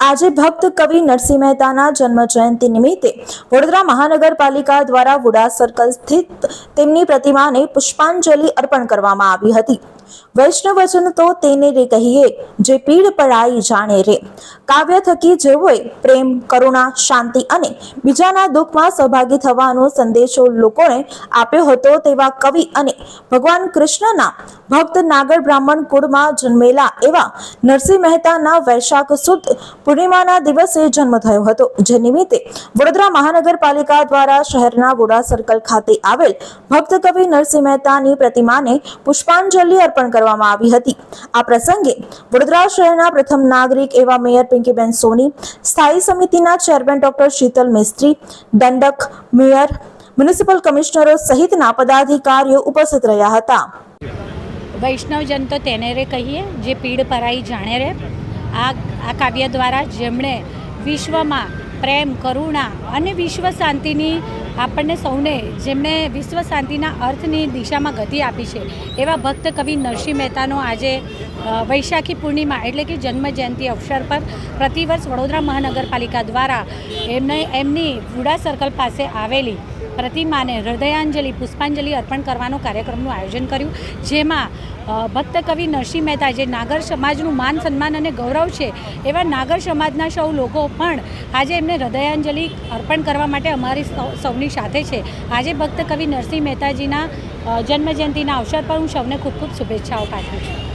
આજે ભક્ત કવિ નરસિંહ મહેતાના જન્મ જયંતિ નિમિત્તે વડોદરા મહાનગરપાલિકા દ્વારા વુડા સર્કલ સ્થિત તેમની પ્રતિમાને પુષ્પાંજલિ અર્પણ કરવામાં આવી હતી। વૈષ્ણવજન તો તેને રે કહીએ જે પીડ પડાઈ જાણે રે કાવ્ય થકી જેઓએ પ્રેમ, કરુણા, શાંતિ અને બીજાના દુઃખમાં સહભાગી થવાનો સંદેશો લોકોને આપ્યો હતો તેવા કવિ અને ભગવાન કૃષ્ણના ભક્ત નાગર બ્રાહ્મણ કુળમાં જન્મેલા એવા નરસિંહ મહેતાના વૈશાખ સુદ પૂર્ણિમાના દિવસે જન્મ થયો હતો, જે નિમિત્તે વડોદરા મહાનગરપાલિકા દ્વારા શહેરના વુડા સર્કલ ખાતે આવેલ ભક્ત કવિ નરસિંહ મહેતાની પ્રતિમાને પુષ્પાંજલિ અર્પણ કરવામાં આવી હતી। આ પ્રસંગે વડોદરા શહેરના પ્રથમ નાગરિક એવા મેયર પિંકીબેન સોની, સ્થાયી સમિતિના ચેરમેન ડોક્ટર શીતલ મિસ્ત્રી, દંડક, મેયર, મ્યુનિસિપલ કમિશનરો સહિતના પદાધિકારીઓ ઉપસ્થિત રહ્યા હતા। વૈષ્ણવજન તો તેને રે કહીએ જે પીડ પરાઈ જાણે રે આ કાવ્ય દ્વારા જેમણે વિશ્વમાં પ્રેમ, કરુણા અને વિશ્વ શાંતિની આપણને સૌને જેમણે વિશ્વ શાંતિના અર્થની દિશામાં ગતિ આપી છે એવા ભક્ત કવિ નરસિંહ મહેતાનો આજે વૈશાખી પૂર્ણિમા એટલે કે જન્મ જયંતિ અવસર પર પ્રતિવર્ષ વડોદરા મહાનગરપાલિકા દ્વારા એમની વુડા સર્કલ પાસે આવેલી પ્રતિમાને હૃદયાંજલિ પુષ્પાંજલિ અર્પણ કરવાનો કાર્યક્રમનું આયોજન કર્યું, જેમાં ભક્ત કવિ નરસિંહ મહેતા જે નાગર સમાજનું માન, સન્માન અને ગૌરવ છે એવા નાગર સમાજના સૌ લોકો પણ આજે એમને હૃદયાંજલિ અર્પણ કરવા માટે અમારી સૌની સાથે છે। આજે ભક્ત કવિ નરસિંહ મહેતાજીના જન્મજયંતિના અવસર પર હું સૌને ખૂબ ખૂબ શુભેચ્છાઓ પાઠવું છું।